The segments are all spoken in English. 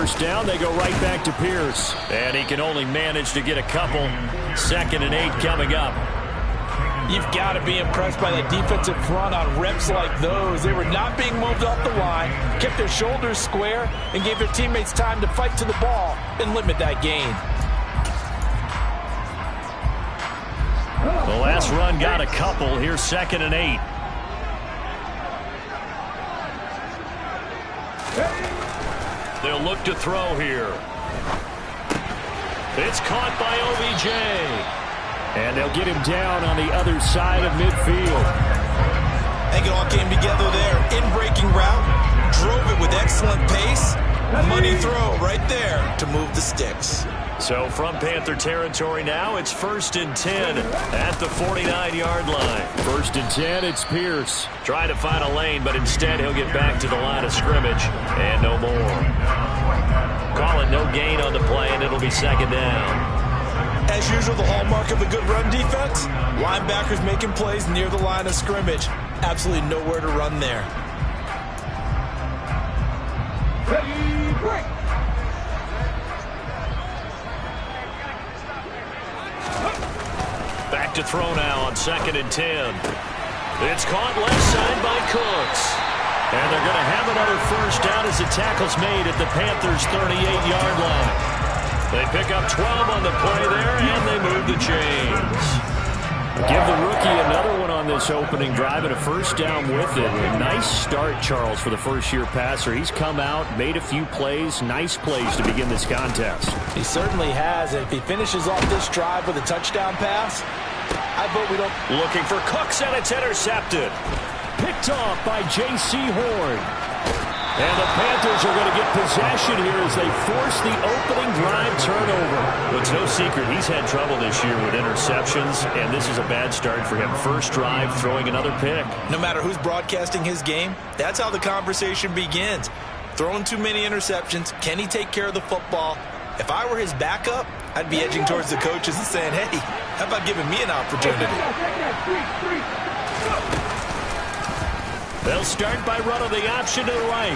first down. They go right back to Pierce. And he can only manage to get a couple. 2nd and 8 coming up. You've got to be impressed by the defensive front on reps like those. They were not being moved off the line, kept their shoulders square, and gave their teammates time to fight to the ball and limit that gain. The last run got a couple. Here's 2nd and 8. They'll look to throw here. It's caught by OBJ. And they'll get him down on the other side of midfield. I think it all came together there. In-breaking route, drove it with excellent pace. Money throw right there to move the sticks. So from Panther territory now, it's 1st and 10 at the 49-yard line. 1st and 10, it's Pierce. Trying to find a lane, but instead he'll get back to the line of scrimmage. And no more. Calling no gain on the play, and it'll be 2nd down. As usual, the hallmark of a good run defense, linebackers making plays near the line of scrimmage. Absolutely nowhere to run there. Ready, break. Back to throw now on 2nd and 10. It's caught left side by Cooks. And they're going to have another first down as the tackle's made at the Panthers' 38-yard line. They pick up 12 on the play there, and they move the chains. Give the rookie another one on this opening drive and a first down with it. A nice start, Charles, for the first-year passer. He's come out, made a few plays, nice plays to begin this contest. He certainly has, and if he finishes off this drive with a touchdown pass, I vote we don't. Looking for Cooks, and it's intercepted. Picked off by J.C. Horn. And the Panthers are going to get possession here as they force the opening drive turnover. But it's no secret he's had trouble this year with interceptions, and this is a bad start for him. First drive, throwing another pick. No matter who's broadcasting his game, that's how the conversation begins. Throwing too many interceptions, can he take care of the football? If I were his backup, I'd be edging towards the coaches and saying, hey, how about giving me an opportunity? They'll start by running the option to the right.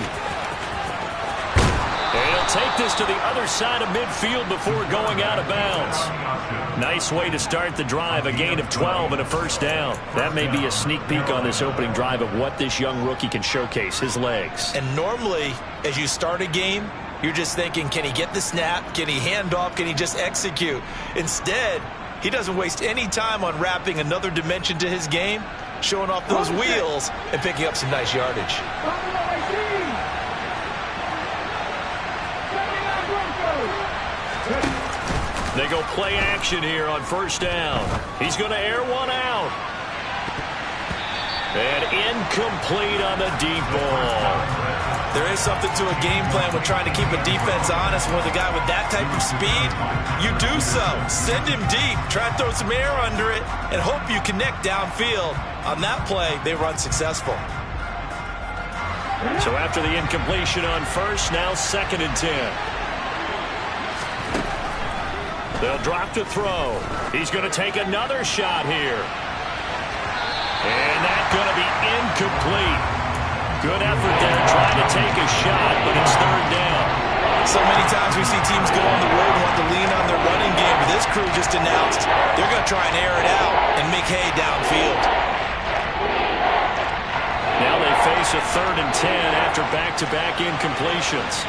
And he'll take this to the other side of midfield before going out of bounds. Nice way to start the drive, a gain of 12 and a first down. That may be a sneak peek on this opening drive of what this young rookie can showcase, his legs. And normally, as you start a game, you're just thinking, can he get the snap? Can he hand off? Can he just execute? Instead, he doesn't waste any time on wrapping another dimension to his game, showing off those wheels and picking up some nice yardage. They go play action here on first down. He's going to air one out. And incomplete on the deep ball. There is something to a game plan when trying to keep a defense honest. With a guy with that type of speed, you do so. Send him deep, try and throw some air under it, and hope you connect downfield. On that play, they run successful. So after the incompletion on first, now 2nd and 10. They'll drop to throw. He's going to take another shot here. And that's going to be incomplete. Good effort there trying to take a shot, but it's 3rd down. So many times we see teams go on the road and want to lean on their running game. But this crew just announced they're going to try and air it out and make hay downfield. Now they face a 3rd and 10 after back-to-back incompletions.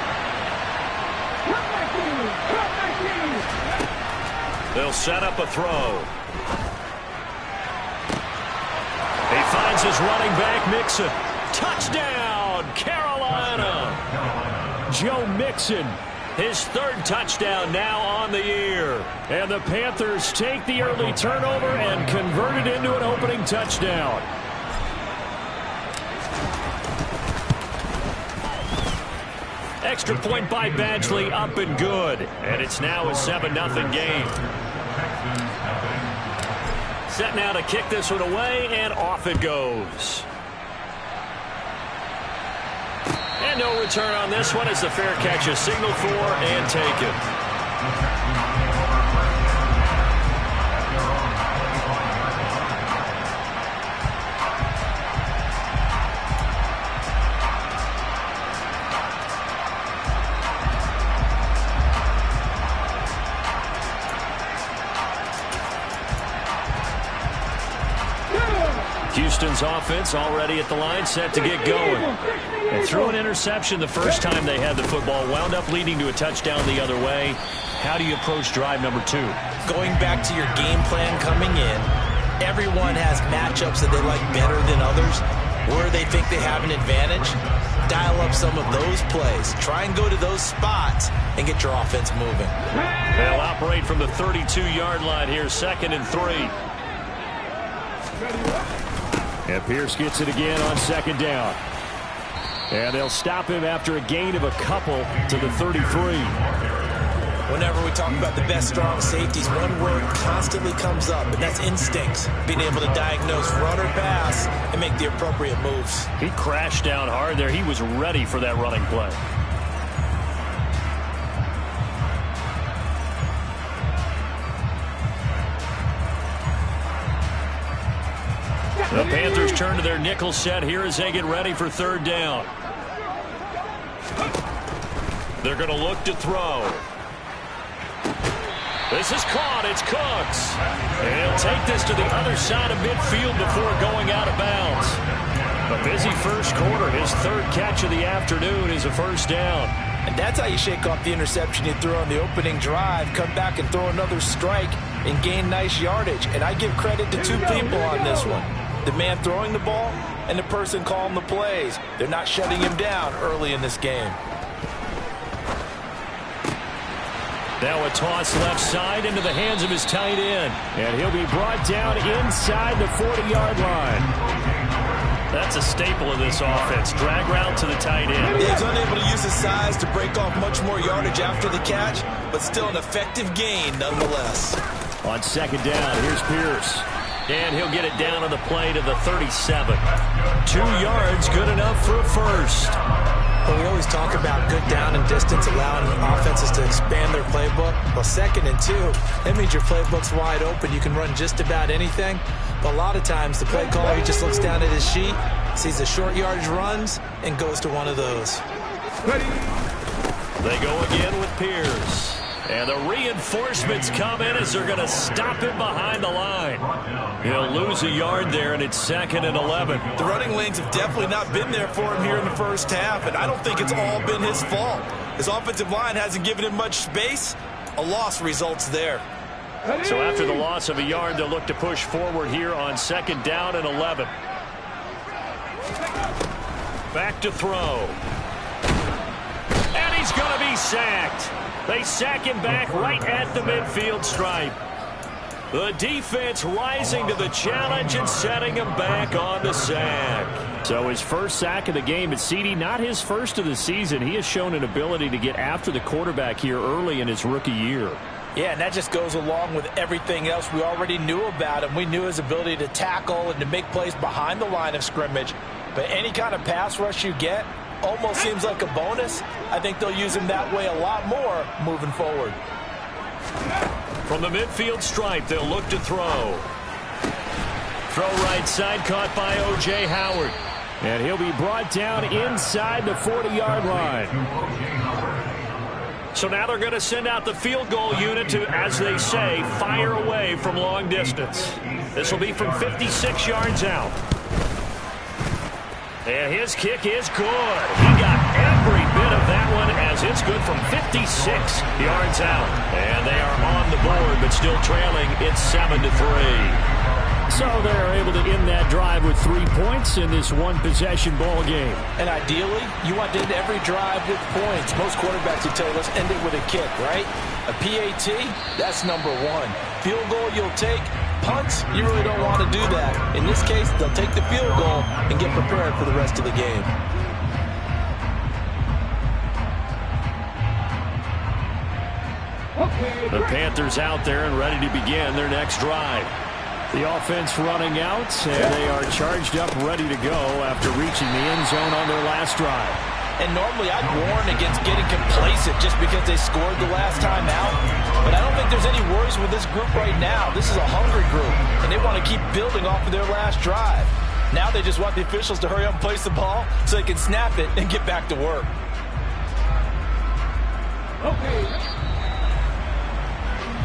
They'll set up a throw. He finds his running back, Mixon. Touchdown, Carolina. Joe Mixon, his 3rd touchdown now on the year. And the Panthers take the early turnover and convert it into an opening touchdown. Extra point by Badgley, up and good. And it's now a 7-0 game. Set now to kick this one away, and off it goes. And no return on this one as the fair catch is signaled for and taken. Pistons offense already at the line, set to get going. They threw an interception the first time they had the football, wound up leading to a touchdown the other way. How do you approach drive number 2? Going back to your game plan coming in, everyone has matchups that they like better than others, where they think they have an advantage. Dial up some of those plays. Try and go to those spots and get your offense moving. They'll operate from the 32-yard line here, 2nd and 3. And Pierce gets it again on 2nd down. And they'll stop him after a gain of a couple to the 33. Whenever we talk about the best strong safeties, one word constantly comes up, and that's instincts. Being able to diagnose run or pass and make the appropriate moves. He crashed down hard there. He was ready for that running play. The Panthers turn to their nickel set here as they get ready for 3rd down. They're going to look to throw. This is caught. It's Cooks. And he'll take this to the other side of midfield before going out of bounds. A busy first quarter. His 3rd catch of the afternoon is a 1st down. And that's how you shake off the interception you threw on the opening drive, come back and throw another strike and gain nice yardage. And I give credit to 2 people on this one. The man throwing the ball and the person calling the plays. They're not shutting him down early in this game. Now a toss left side into the hands of his tight end. And he'll be brought down inside the 40-yard line. That's a staple of this offense. Drag route to the tight end. He's unable to use his size to break off much more yardage after the catch, but still an effective gain nonetheless. On 2nd down, here's Pierce. And he'll get it down on the play to the 37. 2 yards, good enough for a 1st. Well, we always talk about good down and distance, allowing offenses to expand their playbook. Well, 2nd and 2, that means your playbook's wide open. You can run just about anything. But a lot of times, the play caller, he just looks down at his sheet, sees the short yardage runs, and goes to one of those. They go again with Pierce. And the reinforcements come in as they're going to stop him behind the line. He'll lose a yard there, and it's 2nd and 11. The running lanes have definitely not been there for him here in the first half, and I don't think it's all been his fault. His offensive line hasn't given him much space. A loss results there. So after the loss of a yard, they'll look to push forward here on 2nd down and 11. Back to throw. And he's going to be sacked. They sack him back right at the midfield stripe. The defense rising to the challenge and setting him back on the sack. So his 1st sack of the game at CD, not his 1st of the season. He has shown an ability to get after the quarterback here early in his rookie year. Yeah, and that just goes along with everything else we already knew about him. We knew his ability to tackle and to make plays behind the line of scrimmage. But any kind of pass rush you get almost seems like a bonus. I think they'll use him that way a lot more moving forward. From the midfield stripe, they'll look to throw. Throw right side, caught by O.J. Howard. And he'll be brought down inside the 40-yard line. So now they're going to send out the field goal unit to, as they say, fire away from long distance. This will be from 56 yards out. And his kick is good. He got every bit of that one as it's good from 56 yards out. And they are on the board, but still trailing. It's 7-3. So they're able to end that drive with 3 points in this one-possession ball game. And ideally, you want to end every drive with points. Most quarterbacks will tell you, let's end it with a kick, right? A PAT, that's number 1. Field goal you'll take. Punts, you really don't want to do that. In this case, they'll take the field goal and get prepared for the rest of the game. The Panthers out there and ready to begin their next drive. The offense running out, and they are charged up, ready to go after reaching the end zone on their last drive. And normally I'd warn against getting complacent just because they scored the last time out. But I don't think there's any worries with this group right now. This is a hungry group, and they want to keep building off of their last drive. Now they just want the officials to hurry up and place the ball so they can snap it and get back to work.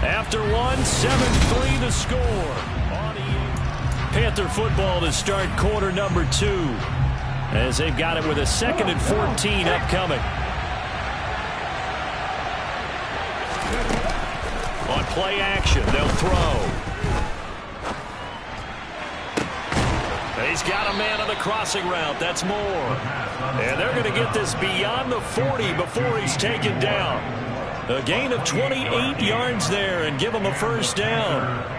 After one, 7-3 the score. Panther football to start quarter number 2, as they've got it with a 2nd and 14 upcoming. On play action, they'll throw. He's got a man on the crossing route. That's Moore. And they're going to get this beyond the 40 before he's taken down. A gain of 28 yards there and give him a first down.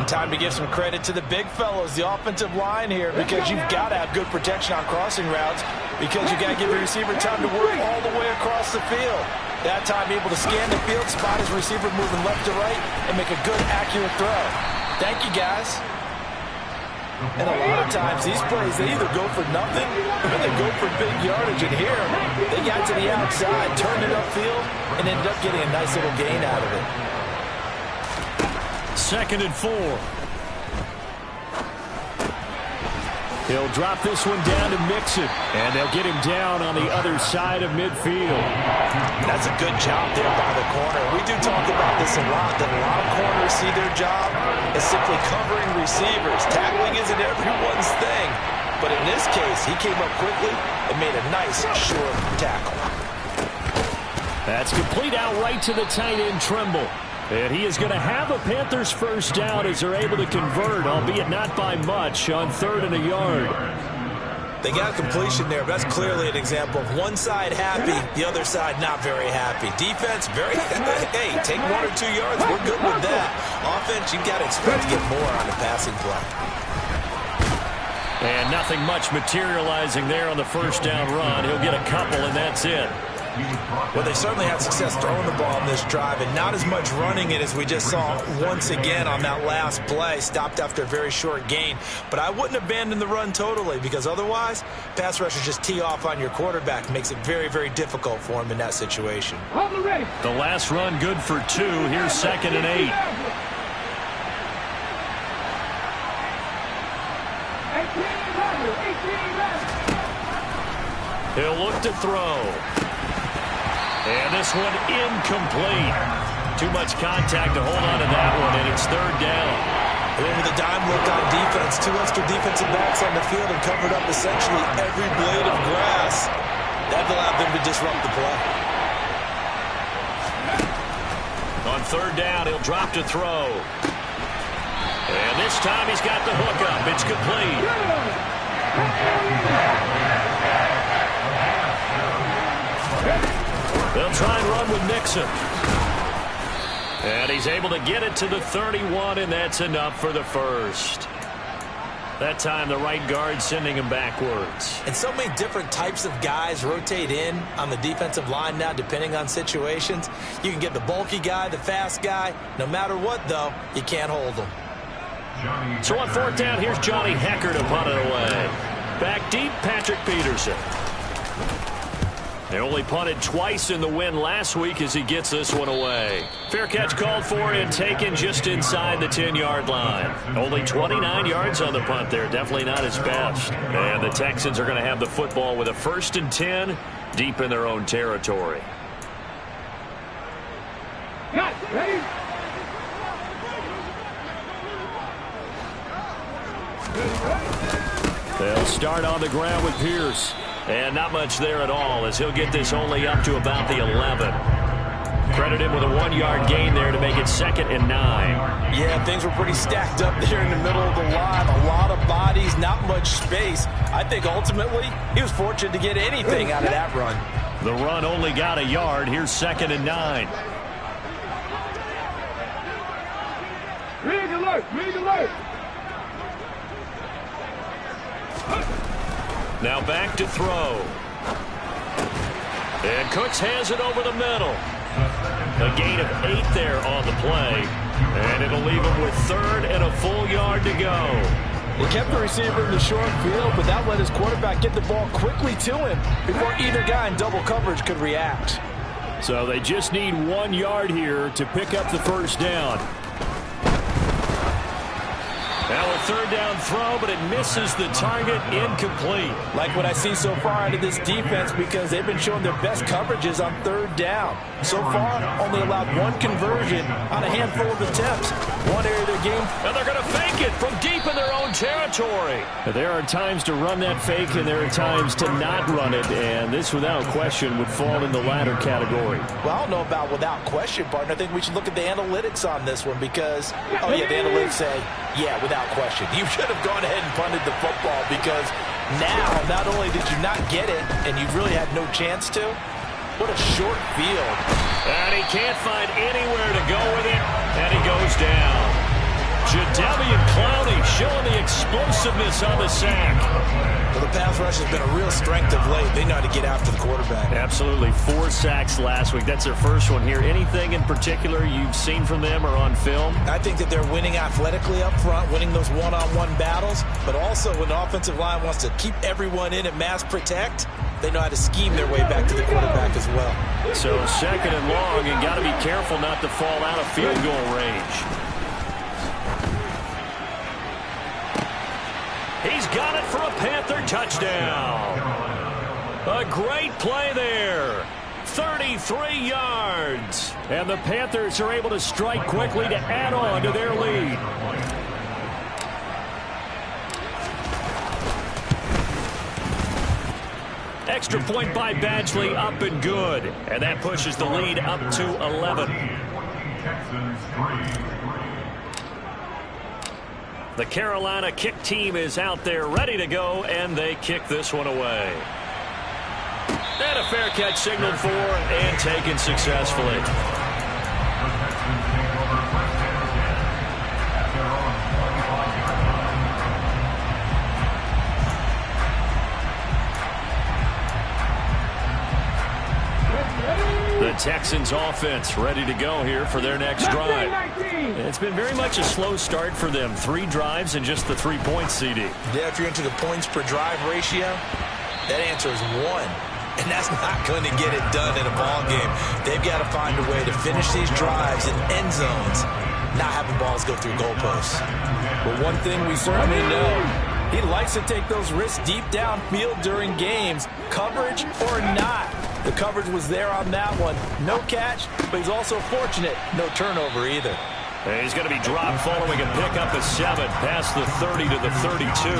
Time to give some credit to the big fellows, the offensive line here, because you've got to have good protection on crossing routes, because you've got to give your receiver time to work all the way across the field. That time able to scan the field, spot his receiver moving left to right, and make a good, accurate throw. Thank you, guys. And a lot of times, these plays, they either go for nothing or they go for big yardage. And here, they got to the outside, turned it upfield, and ended up getting a nice little gain out of it. 2nd and 4. He'll drop this one down to Mixon, and they'll get him down on the other side of midfield. That's a good job there by the corner. We do talk about this a lot, that a lot of corners see their job as simply covering receivers. Tackling isn't everyone's thing, but in this case, he came up quickly and made a nice, short tackle. That's complete out right to the tight end, Trimble. And he is going to have a Panthers first down as they're able to convert, albeit not by much, on 3rd and a yard. They got a completion there, but that's clearly an example of one side happy, the other side not very happy. Defense, very, hey, take 1 or 2 yards, we're good with that. Offense, you've got to expect to get more on the passing play. And nothing much materializing there on the first down run. He'll get a couple, and that's it. Well, they certainly had success throwing the ball on this drive, and not as much running it as we just saw once again on that last play. Stopped after a very short gain. But I wouldn't abandon the run totally, because otherwise, pass rushers just tee off on your quarterback. Makes it very, very difficult for him in that situation. The last run good for 2. Here's 2nd and 8. 18 He'll look to throw. And this one incomplete. Too much contact to hold on to that one, and it's 3rd down. And then with a dime look on defense, 2 extra defensive backs on the field and covered up essentially every blade of grass. That allowed them to disrupt the play. On 3rd down, he'll drop to throw. And this time he's got the hook up. It's complete. They'll try and run with Mixon. And he's able to get it to the 31, and that's enough for the first. That time the right guard sending him backwards. And so many different types of guys rotate in on the defensive line now, depending on situations. You can get the bulky guy, the fast guy. No matter what, though, you can't hold them. So on 4th down, here's Johnny Hecker to punt it away. Back deep, Patrick Peterson. They only punted twice in the win last week as he gets this one away. Fair catch called for and taken just inside the 10-yard line. Only 29 yards on the punt there. Definitely not his best. And the Texans are going to have the football with a 1st and 10 deep in their own territory. Ready? They'll start on the ground with Pierce. And not much there at all, as he'll get this only up to about the 11. Credit him with a 1-yard gain there to make it 2nd and 9. Yeah, things were pretty stacked up there in the middle of the line. A lot of bodies, not much space. I think ultimately he was fortunate to get anything out of that run. The run only got a yard. Here's 2nd and 9. Rig alert! Rig alert! Now back to throw. And Cooks has it over the middle. A gain of 8 there on the play. And it'll leave him with 3rd and a full yard to go. He kept the receiver in the short field, but that let his quarterback get the ball quickly to him before either guy in double coverage could react. So they just need 1 yard here to pick up the first down. Now a third down throw, but it misses the target, incomplete. Like what I see so far out of this defense, because they've been showing their best coverages on third down. So far, only allowed one conversion on a handful of attempts. One area of their game. And they're going to fake it from deep in their own territory. There are times to run that fake, and there are times to not run it, and this, without question, would fall in the latter category. Well, I don't know about without question, partner. I think we should look at the analytics on this one because, oh, yeah, the analytics say, yeah, without question. You should have gone ahead and punted the football because now, not only did you not get it, and you really had no chance to, what a short field. And he can't find anywhere to go with it, and he goes down. Jadeveon Clowney showing the explosiveness on the sack. Well, the pass rush has been a real strength of late. They know how to get after the quarterback. Absolutely. 4 sacks last week. That's their first one here. Anything in particular you've seen from them or on film? I think that they're winning athletically up front, winning those one-on-one battles, but also when the offensive line wants to keep everyone in and mass protect, they know how to scheme their way back to the quarterback as well. So second and long, you got to be careful not to fall out of field goal range. He's got it for a Panther touchdown. A great play there. 33 yards. And the Panthers are able to strike quickly to add on to their lead. Extra point by Badgley, up and good. And that pushes the lead up to 11. The Carolina kick team is out there ready to go, and they kick this one away. And a fair catch signaled for and taken successfully. The Texans offense ready to go here for their next drive. It's been very much a slow start for them. 3 drives and just the 3 points, CD. Yeah, if you're into the points per drive ratio, that answer is 1. And that's not going to get it done in a ball game. They've got to find a way to finish these drives in end zones, not having balls go through goalposts. But one thing we certainly know, he likes to take those risks deep downfield during games, coverage or not. The coverage was there on that one. No catch, but he's also fortunate. No turnover either. And he's going to be dropped following a pickup of 7 past the 30 to the 32.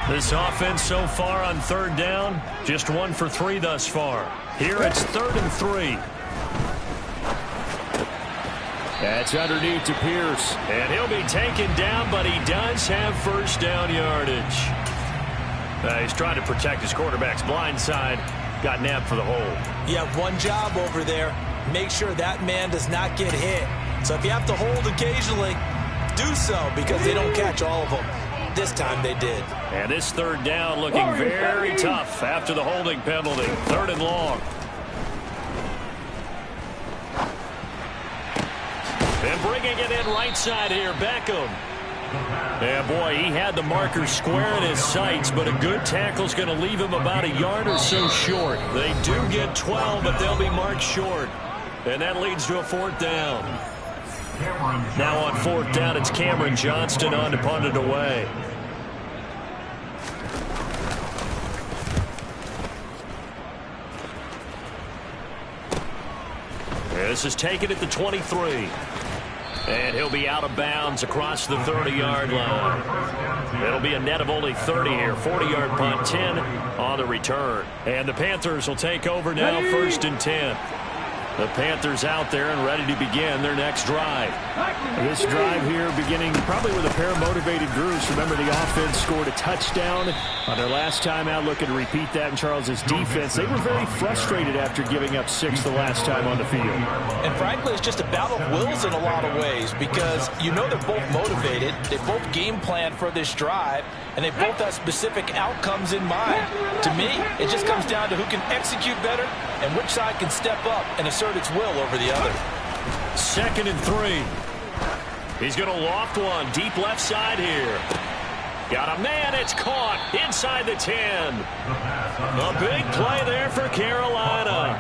This offense so far on third down, just 1 for 3 thus far. Here it's 3rd and 3. That's underneath to Pierce. And he'll be taken down, but he does have first down yardage. He's trying to protect his quarterback's blind side. Got nabbed for the hold. You have one job over there. Make sure that man does not get hit. So if you have to hold occasionally, do so because they don't catch all of them. This time they did. And this third down looking very tough after the holding penalty. 3rd and long. And bringing it in right side here, Beckham. Yeah, boy, he had the marker square in his sights, but a good tackle's going to leave him about a yard or so short. They do get 12, but they'll be marked short. And that leads to a 4th down. Now on 4th down, it's Cameron Johnston on to punt it away. This is taken at the 23. And he'll be out of bounds across the 30-yard line. It'll be a net of only 30 here. 40-yard punt, 10 on the return. And the Panthers will take over now, 1st and 10. The Panthers out there and ready to begin their next drive. This drive here beginning probably with a pair of motivated groups. Remember, the offense scored a touchdown on their last time out. Looking to repeat that in Charles's defense. They were very frustrated after giving up 6 the last time on the field. And frankly, it's just a battle of wills in a lot of ways because you know they're both motivated. They both game plan for this drive, and they both have specific outcomes in mind. To me, it just comes down to who can execute better and which side can step up and assert its will over the other. 2nd and 3. He's going to loft one deep left side here. Got a man. It's caught inside the 10. A big play there for Carolina.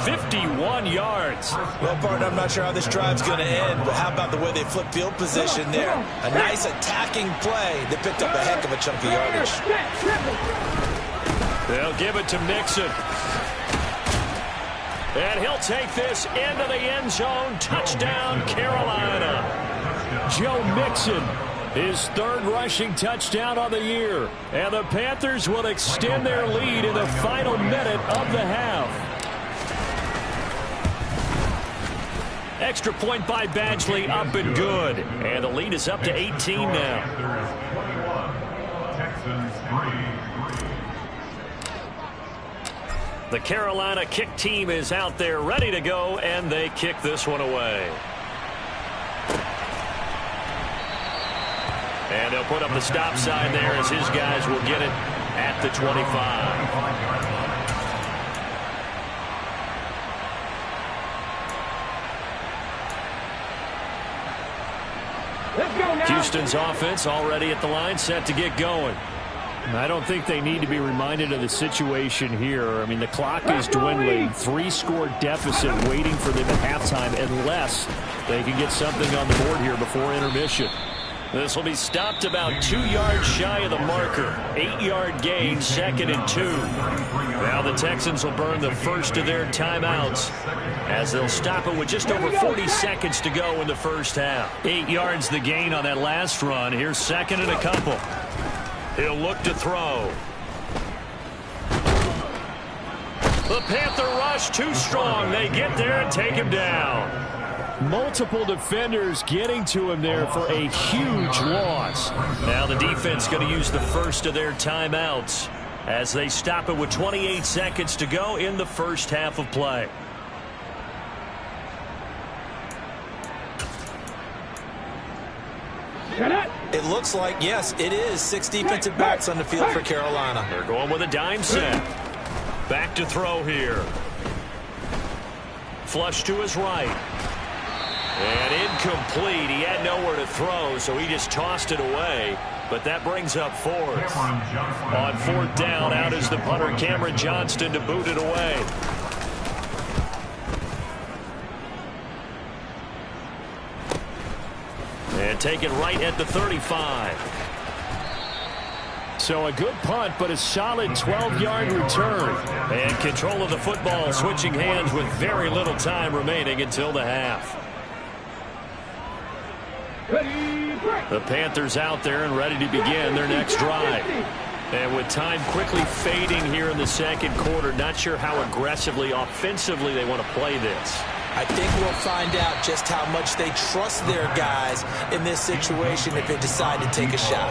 51 yards. Well, partner, I'm not sure how this drive's going to end, but how about the way they flip field position there? A nice attacking play. They picked up a heck of a chunk of yardage. They'll give it to Mixon. And he'll take this into the end zone. Touchdown, Carolina. Joe Mixon, his third rushing touchdown of the year. And the Panthers will extend their lead in the final minute of the half. Extra point by Badgley, up and good. And the lead is up to 18 now. The Carolina kick team is out there ready to go, and they kick this one away. And they'll put up the stop sign there as his guys will get it at the 25. Houston's offense already at the line, set to get going. I don't think they need to be reminded of the situation here. I mean, the clock is dwindling. 3-score deficit waiting for them at halftime unless they can get something on the board here before intermission. This will be stopped about 2 yards shy of the marker. 8-yard gain, 2nd and 2. Now the Texans will burn the first of their timeouts as they'll stop it with just over 40 seconds to go in the first half. 8 yards the gain on that last run. Here's 2nd and a couple. He'll look to throw. The Panther rush too strong. They get there and take him down. Multiple defenders getting to him there for a huge loss. Now the defense going to use the first of their timeouts as they stop it with 28 seconds to go in the first half of play. It looks like, yes, it is 6 defensive backs on the field for Carolina. They're going with a dime set. Back to throw here. Flush to his right. And incomplete. He had nowhere to throw, so he just tossed it away. But that brings up 4th. On 4th down, out is the punter, Cameron Johnston, to boot it away. And taken right at the 35. So a good punt, but a solid 12-yard return. And control of the football switching hands with very little time remaining until the half. The Panthers out there and ready to begin their next drive. And with time quickly fading here in the second quarter, not sure how aggressively, offensively they want to play this. I think we'll find out just how much they trust their guys in this situation if they decide to take a shot.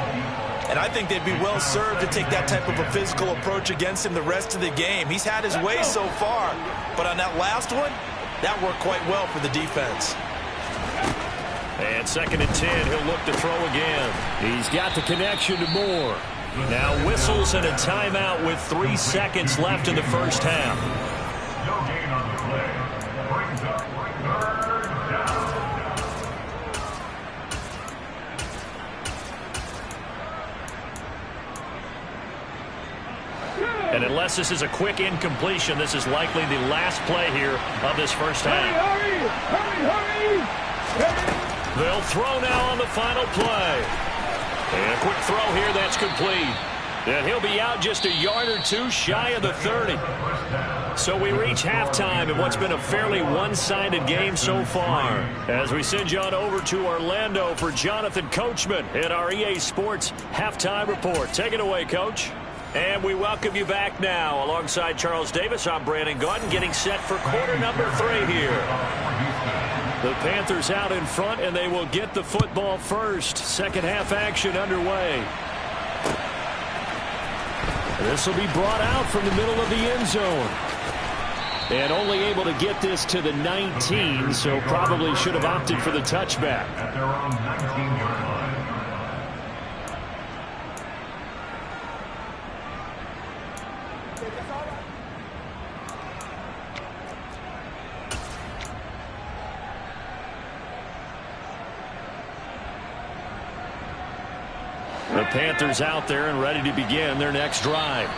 And I think they'd be well served to take that type of a physical approach against him the rest of the game. He's had his way so far, but on that last one, that worked quite well for the defense. And 2nd and 10, he'll look to throw again. He's got the connection to Moore. Now whistles and a timeout with 3 seconds left in the first half. No gain on the play. Brings up 3rd down. And unless this is a quick incompletion, this is likely the last play here of this first half. Hurry! They'll throw now on the final play. And a quick throw here, that's complete. And he'll be out just a yard or two shy of the 30. So we reach halftime in what's been a fairly one-sided game so far. As we send you on over to Orlando for Jonathan Coachman at our EA Sports Halftime Report. Take it away, Coach. And we welcome you back now. Alongside Charles Davis, I'm Brandon Gaudin, getting set for quarter number 3 here. The Panthers out in front, and they will get the football first. Second half action underway. This will be brought out from the middle of the end zone. And only able to get this to the 19, so probably should have opted for the touchback. At their own 19-yard line. The Panthers out there and ready to begin their next drive.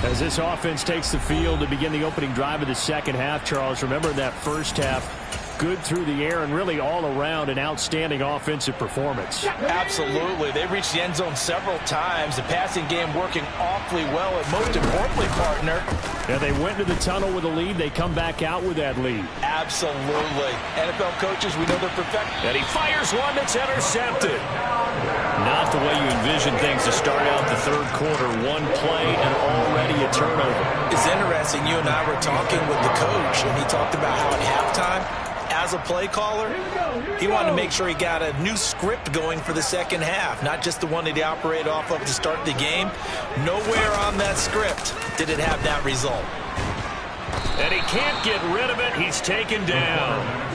As this offense takes the field to begin the opening drive of the second half, Charles, remember that first half, good through the air and really all around an outstanding offensive performance. Absolutely. They reached the end zone several times. The passing game working awfully well, and most importantly, partner. Yeah, they went to the tunnel with a lead. They come back out with that lead. Absolutely. NFL coaches, we know they're perfect. And he fires one that's intercepted. Not the way you envision things to start out the third quarter. One play and already a turnover. It's interesting. You and I were talking with the coach, and he talked about how at halftime, as a play caller, he wanted to make sure he got a new script going for the second half, not just the one that he operated off of to start the game. Nowhere on that script did it have that result. And he can't get rid of it. He's taken down.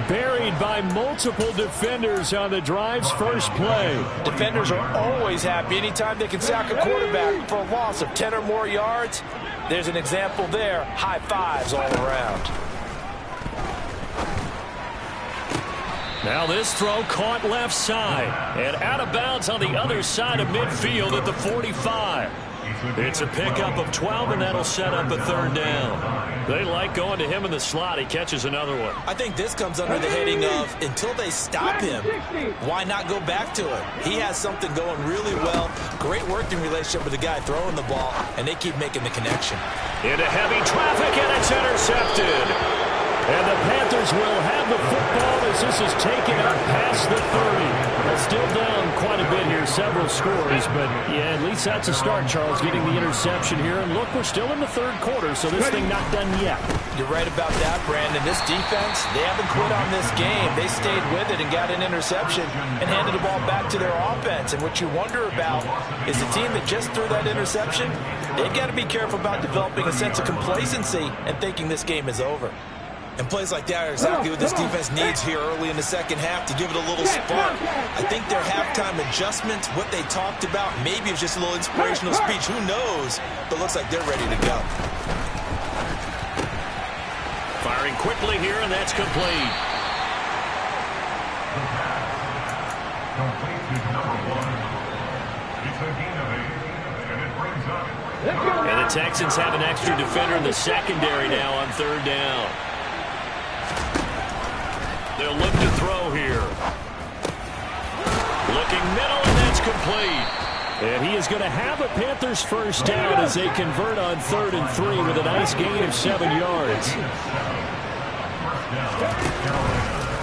Buried by multiple defenders on the drive's first play. Defenders are always happy anytime they can sack a quarterback for a loss of 10 or more yards. There's an example there. High fives all around. Now this throw caught left side and out of bounds on the other side of midfield at the 45. It's a pickup of 12, and that'll set up a third down. They like going to him in the slot. He catches another one. I think this comes under the heading of until they stop him, why not go back to it? He has something going really well. Great working relationship with the guy throwing the ball, and they keep making the connection. Into heavy traffic, and it's intercepted. And the Panthers will have the football as this is taken up past the 30. Well, still down quite a bit here, several scores, but yeah, at least that's a start, Charles, getting the interception here. And look, we're still in the third quarter, so this thing not done yet. You're right about that, Brandon. This defense, they haven't quit on this game. They stayed with it and got an interception and handed the ball back to their offense. And what you wonder about is the team that just threw that interception, they've got to be careful about developing a sense of complacency and thinking this game is over. And plays like that are exactly what this defense needs here early in the second half to give it a little spark. I think their halftime adjustments, what they talked about, maybe it's just a little inspirational speech. Who knows? But looks like they're ready to go. Firing quickly here, and that's complete. Complete to number 1. It's a gain of 8, and it brings up. And the Texans have an extra defender in the secondary now on third down. They'll look to throw here. Looking middle, and that's complete. And he is going to have a Panthers first down as they convert on 3rd and 3 with a nice gain of 7 yards.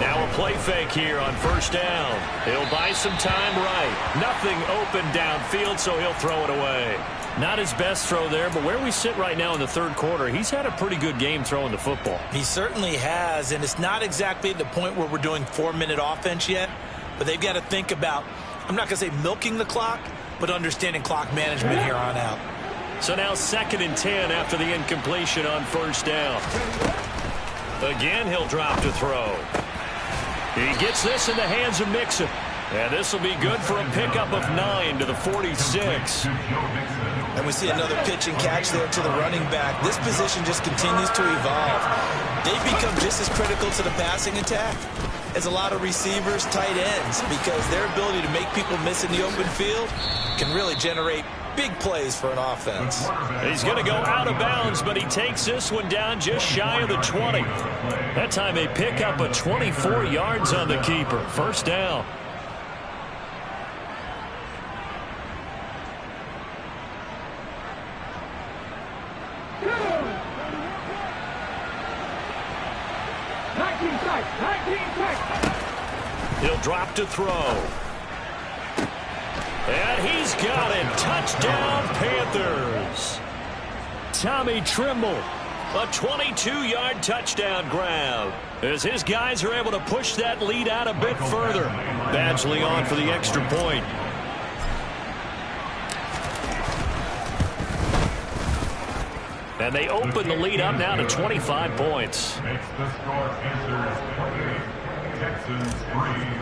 Now a play fake here on first down. He'll buy some time right. Nothing open downfield, so he'll throw it away. Not his best throw there, but where we sit right now in the third quarter, he's had a pretty good game throwing the football. He certainly has, and it's not exactly at the point where we're doing 4-minute offense yet, but they've got to think about, I'm not going to say milking the clock, but understanding clock management here on out. So now 2nd and 10 after the incompletion on first down. Again, he'll drop to throw. He gets this in the hands of Mixon. And this will be good for a pickup of 9 to the 46. And we see another pitch and catch there to the running back. This position just continues to evolve. They've become just as critical to the passing attack as a lot of receivers, tight ends, because their ability to make people miss in the open field can really generate big plays for an offense. He's going to go out of bounds, but he takes this one down just shy of the 20. That time they pick up a 24 yards on the keeper. First down. He'll drop to throw. And he's got it. Touchdown, Panthers. Tommy Trimble, a 22-yard touchdown grab, as his guys are able to push that lead out a bit further. Badgley on for the extra point. And they open the lead up now to 25 points. Makes the score Panthers 28, Texans 3.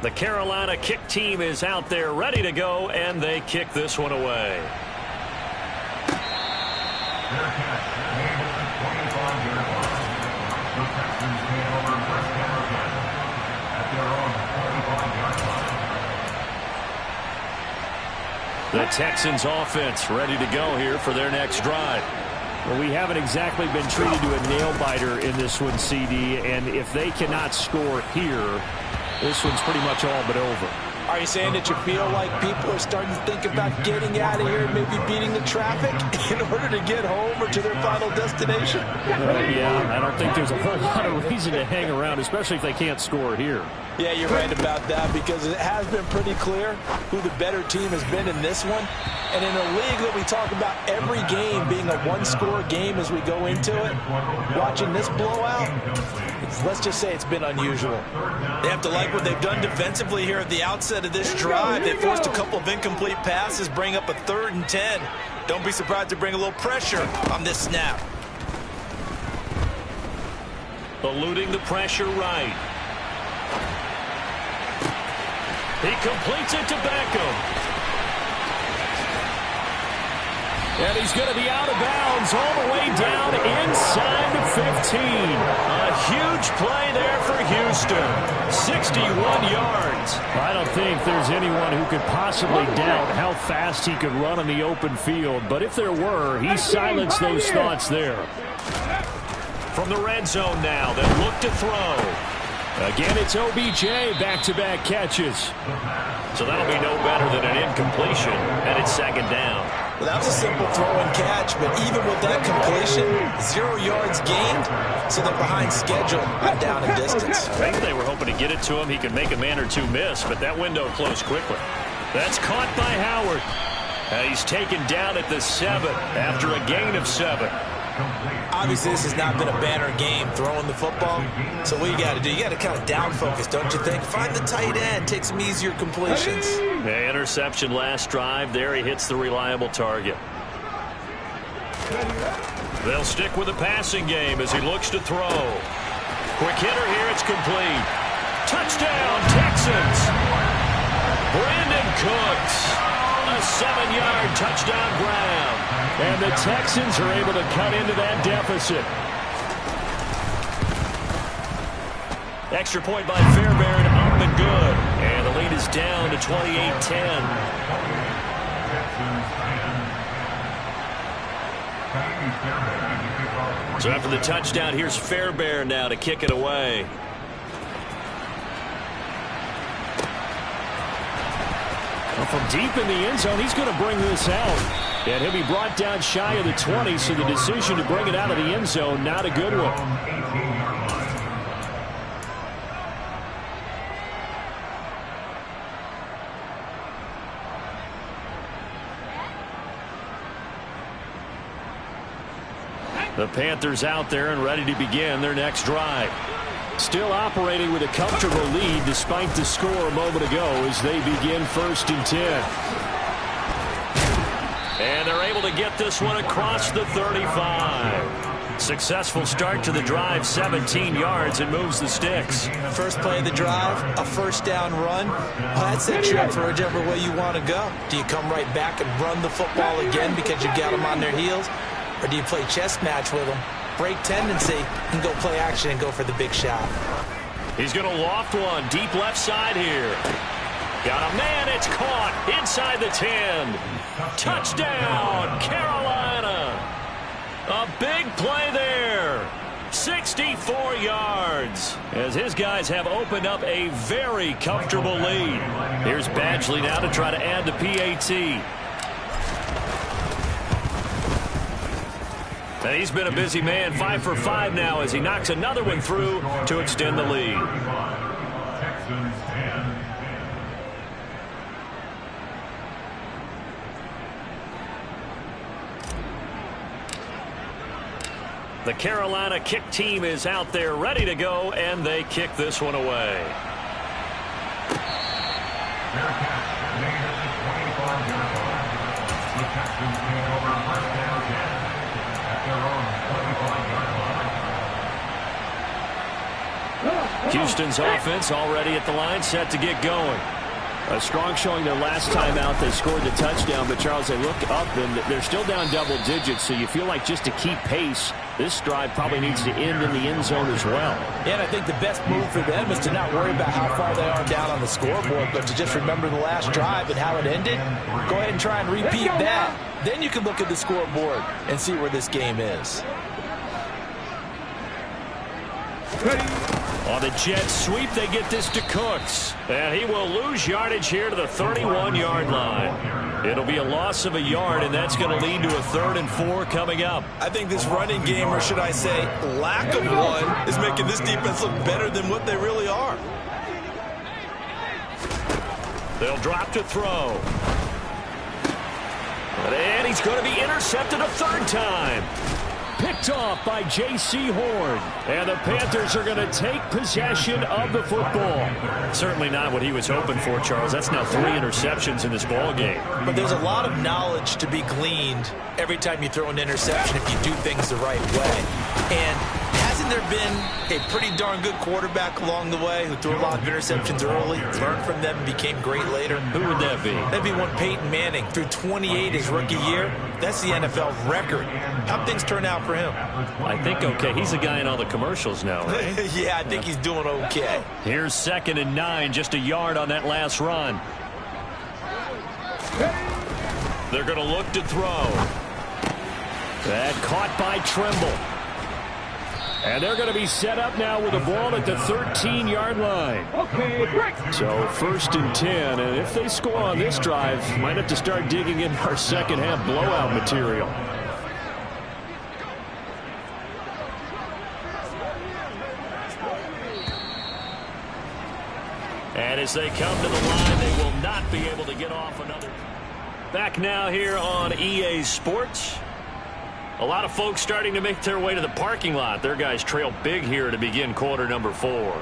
The Carolina kick team is out there ready to go, and they kick this one away. Their catch made at the 25-yard line. The Texans came over first down again at their own 25-yard line. The Texans offense ready to go here for their next drive. Well, we haven't exactly been treated to a nail-biter in this one, CD, and if they cannot score here, this one's pretty much all but over. Are you saying that you feel like people are starting to think about getting out of here and maybe beating the traffic in order to get home or to their final destination? Yeah, I don't think there's a whole lot of reason to hang around, especially if they can't score here. Yeah, you're right about that, because it has been pretty clear who the better team has been in this one. And in a league that we talk about every game being a one-score game as we go into it, watching this blowout, let's just say it's been unusual. They have to like what they've done defensively here at the outset of this drive. They forced a couple of incomplete passes, bring up a 3rd and 10. Don't be surprised to bring a little pressure on this snap. Eluding the pressure right. He completes it to Beckham. And he's going to be out of bounds all the way down inside the 15. A huge play there for Houston. 61 yards. I don't think there's anyone who could possibly doubt how fast he could run on the open field. But if there were, he silenced those thoughts there. From the red zone now, they look to throw. Again, it's OBJ, back-to-back catches. So that'll be no better than an incompletion, and it's 2nd down. Well, that was a simple throw and catch, but even with that completion, 0 yards gained, so they're behind schedule on down and distance. I think they were hoping to get it to him. He could make a man or two miss, but that window closed quickly. That's caught by Howard. He's taken down at the 7 after a gain of 7. Obviously, this has not been a banner game throwing the football. So what you got to do, you got to kind of down focus, don't you think? Find the tight end, take some easier completions. The interception last drive. There he hits the reliable target. They'll stick with the passing game as he looks to throw. Quick hitter here. It's complete. Touchdown, Texans. Brandon Cooks. A 7-yard touchdown grab. And the Texans are able to cut into that deficit. Extra point by Fairbairn, up and good. And the lead is down to 28-10. So after the touchdown, here's Fairbairn now to kick it away. Well, from deep in the end zone, he's going to bring this out. And he'll be brought down shy of the 20, so the decision to bring it out of the end zone, not a good one. The Panthers out there and ready to begin their next drive. Still operating with a comfortable lead despite the score a moment ago as they begin 1st and 10. And they're able to get this one across the 35. Successful start to the drive, 17 yards, and moves the sticks. First play of the drive, a 1st down run. Well, that sets you up for whichever way you want to go. Do you come right back and run the football again because you've got them on their heels? Or do you play chess match with them, break tendency, and go play action and go for the big shot? He's going to loft one deep left side here. Got a man, it's caught inside the 10. Touchdown, Carolina. A big play there. 64 yards as his guys have opened up a very comfortable lead. Here's Badgley now to try to add the PAT. And he's been a busy man, 5 for 5 now as he knocks another one through to extend the lead. The Carolina kick team is out there ready to go, and they kick this one away. Houston's offense already at the line, set to get going. A strong showing their last time out. They scored the touchdown, but Charles, they look up and they're still down double digits, so you feel like just to keep pace, This drive probably needs to end in the end zone as well. And I think the best move for them is to not worry about how far they are down on the scoreboard, but to just remember the last drive and how it ended. Go ahead and try and repeat that. Then you can look at the scoreboard and see where this game is. On the jet sweep, they get this to Cooks. And he will lose yardage here to the 31-yard line. It'll be a loss of a yard, and that's going to lead to a 3rd and 4 coming up. I think this running game, or should I say lack of one, is making this defense look better than what they really are. They'll drop to throw. And he's going to be intercepted a 3rd time. Picked off by J.C. Horn. And the Panthers are going to take possession of the football. Certainly not what he was hoping for, Charles. That's now 3 interceptions in this ball game. But there's a lot of knowledge to be gleaned every time you throw an interception if you do things the right way. And hasn't there been a pretty darn good quarterback along the way who threw a lot of interceptions early, learned from them, and became great later? Who would that be? That'd be one Peyton Manning. Threw 28 his rookie year. That's the NFL record. How'd things turn out for him? I think okay. He's a guy in all the commercials now, right? Yeah, I think he's doing okay. Here's 2nd and 9, just a yard on that last run. They're going to look to throw. That caught by Trimble. And they're going to be set up now with the ball at the 13-yard line. So 1st and 10, and if they score on this drive, might have to start digging in our second-half blowout material. And as they come to the line, they will not be able to get off another. Back now here on EA Sports. A lot of folks starting to make their way to the parking lot. Their guys trail big here to begin quarter number 4.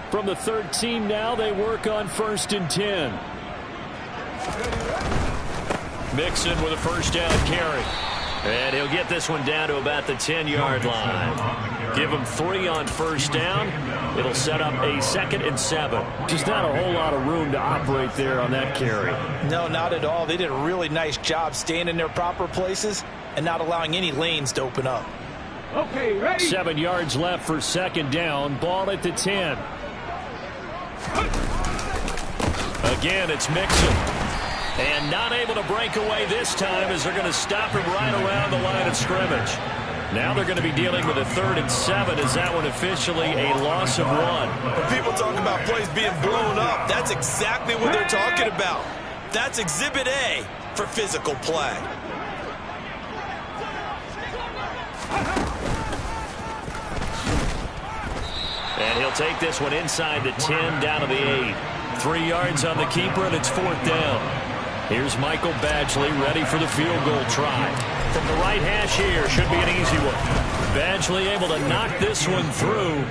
From the 13 now, they work on 1st and 10. Mixon with a 1st down carry. And he'll get this one down to about the 10-yard line. Give him 3 on 1st down. It'll set up a 2nd and 7. Just not a whole lot of room to operate there on that carry. No, not at all. They did a really nice job staying in their proper places and not allowing any lanes to open up. Okay, ready? 7 yards left for 2nd down. Ball at the 10. Again, it's Mixon. And not able to break away this time as they're going to stop him right around the line of scrimmage. Now they're going to be dealing with a 3rd and 7. Is that one officially a loss of 1? When people talk about plays being blown up, that's exactly what they're talking about. That's Exhibit A for physical play. And he'll take this one inside the 10 down to the 8. 3 yards on the keeper, and it's 4th down. Here's Michael Badgley ready for the field goal try. From the right hash here, should be an easy one. Badgley able to knock this one through.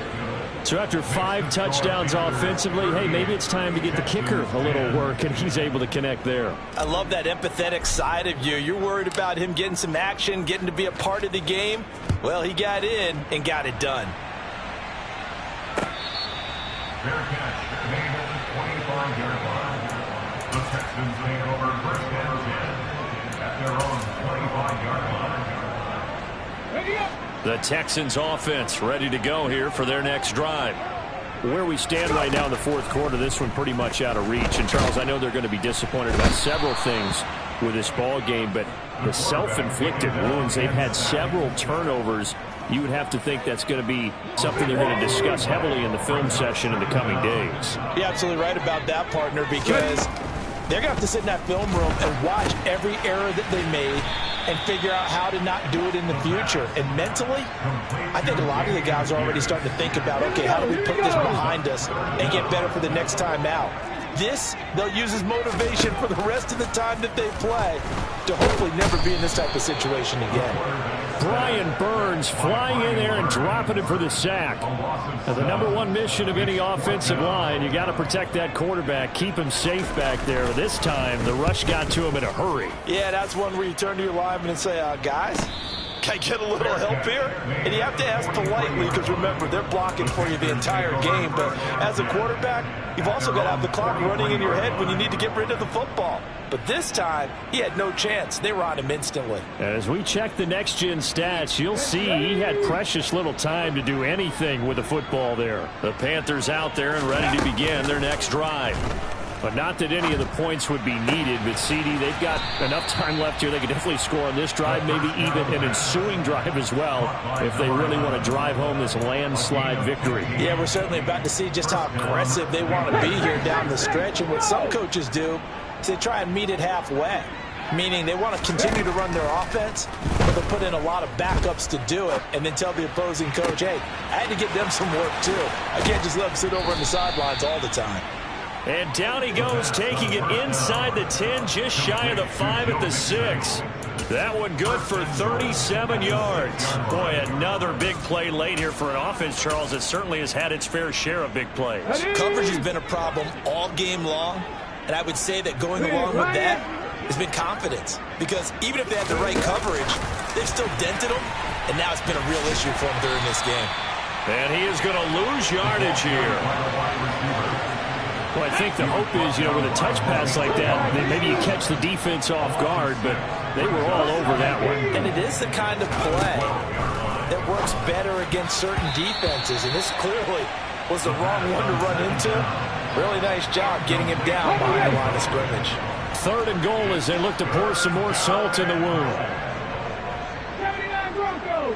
So after 5 touchdowns offensively, hey, maybe it's time to get the kicker a little work, and he's able to connect there. I love that empathetic side of you. You're worried about him getting some action, getting to be a part of the game. Well, he got in and got it done. Fair catch made at the 25-yard line. The Texans take over 1st and 10 at their own 25-yard line. Ready up. The Texans offense ready to go here for their next drive. Where we stand right now in the 4th quarter, this one pretty much out of reach. And, Charles, I know they're going to be disappointed about several things with this ball game, but the self-inflicted wounds, they've had several turnovers. You would have to think that's going to be something they're going to discuss heavily in the film session in the coming days. You're absolutely right about that, partner, because they're going to have to sit in that film room and watch every error that they made and figure out how to not do it in the future. And mentally, I think a lot of the guys are already starting to think about, okay, how do we put this behind us and get better for the next time out? This, they'll use as motivation for the rest of the time that they play to hopefully never be in this type of situation again. Brian Burns flying in there and dropping it for the sack. Now, the #1 mission of any offensive line, you got to protect that quarterback, keep him safe back there. This time, the rush got to him in a hurry. Yeah, that's one where you turn to your lineman and say, guys, Can I get a little help here? And you have to ask politely because, remember, they're blocking for you the entire game. But as a quarterback, you've also got to have the clock running in your head when you need to get rid of the football. But this time, he had no chance. They were on him instantly. As we check the next-gen stats, you'll see he had precious little time to do anything with the football there. The Panthers out there and ready to begin their next drive. But not that any of the points would be needed, but CD, they've got enough time left here. They could definitely score on this drive, maybe even an ensuing drive as well, if they really want to drive home this landslide victory. Yeah, we're certainly about to see just how aggressive they want to be here down the stretch. And what some coaches do is they try and meet it halfway, meaning they want to continue to run their offense, but they'll put in a lot of backups to do it, and then tell the opposing coach, hey, I had to give them some work too. I can't just let them sit over on the sidelines all the time. And down he goes, taking it inside the 10, just shy of the 5 at the 6. That one good for 37 yards. Boy, another big play late here for an offense, Charles, that certainly has had its fair share of big plays. Coverage has been a problem all game long, and I would say that going along with that has been confidence. Because even if they had the right coverage, they've still dented them, and now it's been a real issue for them during this game. And he is going to lose yardage here. Well, I think the hope is, with a touch pass like that, that maybe you catch the defense off guard, but they were all over that one. And it is the kind of play that works better against certain defenses, and this clearly was the wrong one to run into. Really nice job getting him down behind the line of scrimmage. 3rd and goal as they look to pour some more salt in the wound. 79 Broncos.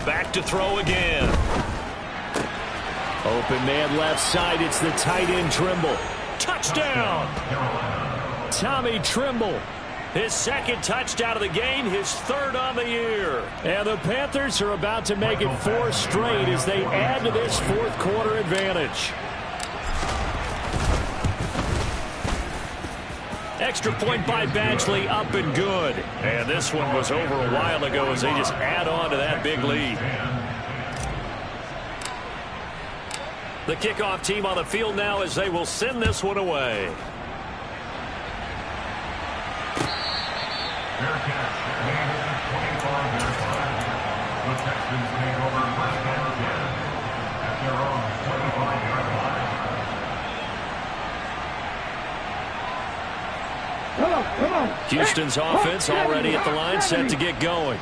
Back to throw again. Open man left side. It's the tight end Trimble. Touchdown! Tommy Trimble. His 2nd touchdown of the game, his 3rd on the year. And the Panthers are about to make it 4 straight as they add to this 4th quarter advantage. Extra point by Badgley, up and good. And this one was over a while ago as they just add on to that big lead. The kickoff team on the field now as they will send this one away. Fair catch. Made at the 25-yard line. The Texans take over 1st and 10 at their own 25-yard line. Come on. Houston's offense already at the line, set to get going.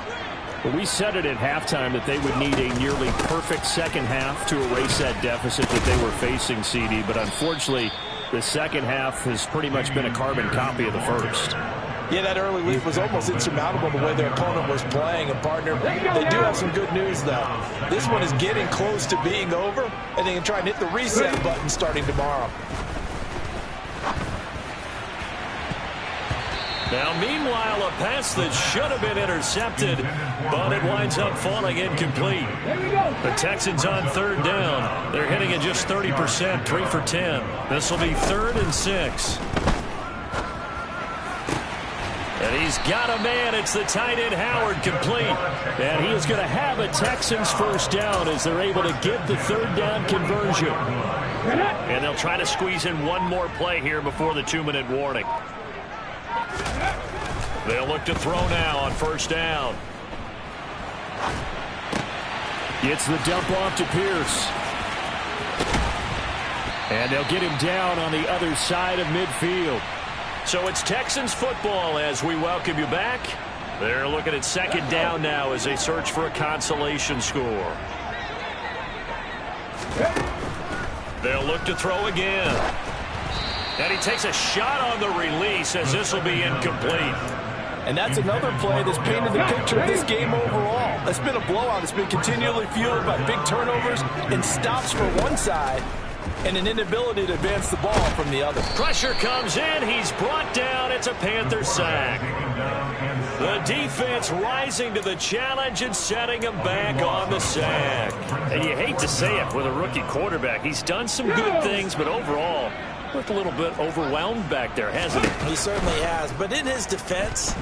Well, we said it at halftime that they would need a nearly perfect second half to erase that deficit that they were facing, CD. But unfortunately, the second half has pretty much been a carbon copy of the first. Yeah, that early lead was almost insurmountable the way their opponent was playing. And, partner, they do have some good news, though. This one is getting close to being over, and they can try and hit the reset button starting tomorrow. Now, meanwhile, a pass that should have been intercepted, but it winds up falling incomplete. The Texans on 3rd down. They're hitting at just 30%, 3 for 10. This will be 3rd and 6. And he's got a man. It's the tight end Howard, complete. And he is going to have a Texans 1st down as they're able to get the 3rd down conversion. And they'll try to squeeze in one more play here before the 2-minute warning. They'll look to throw now on 1st down. Gets the dump off to Pierce. And they'll get him down on the other side of midfield. So it's Texans football as we welcome you back. They're looking at 2nd down now as they search for a consolation score. They'll look to throw again. And he takes a shot on the release as this will be incomplete. And that's another play that's painted the picture of this game overall. It's been a blowout. It's been continually fueled by big turnovers and stops for one side and an inability to advance the ball from the other. Pressure comes in. He's brought down. It's a Panther sack. The defense rising to the challenge and setting him back on the sack. And you hate to say it with a rookie quarterback. He's done some good things, but overall, looked a little bit overwhelmed back there, hasn't he? He certainly has. But in his defense,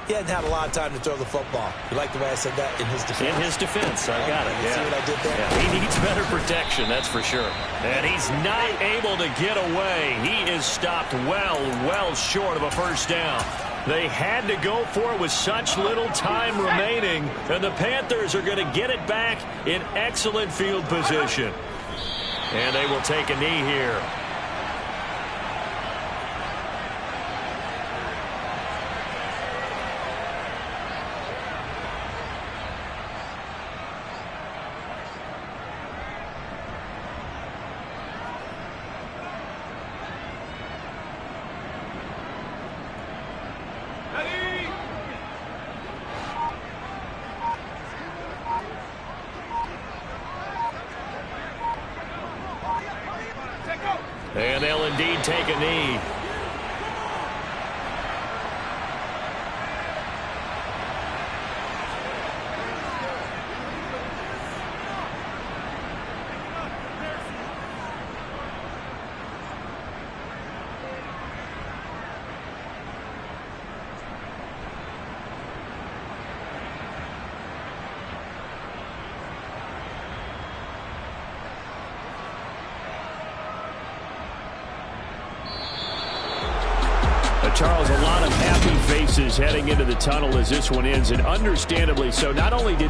he hadn't had a lot of time to throw the football. You like the way I said that? In his defense? In his defense. I got it. See what I did there? Yeah, he needs better protection, that's for sure. And he's not able to get away. He is stopped well short of a 1st down. They had to go for it with such little time remaining, and the Panthers are going to get it back in excellent field position. And they will take a knee here. And they'll indeed take a knee. Charles, a lot of happy faces heading into the tunnel as this one ends, and understandably so. Not only did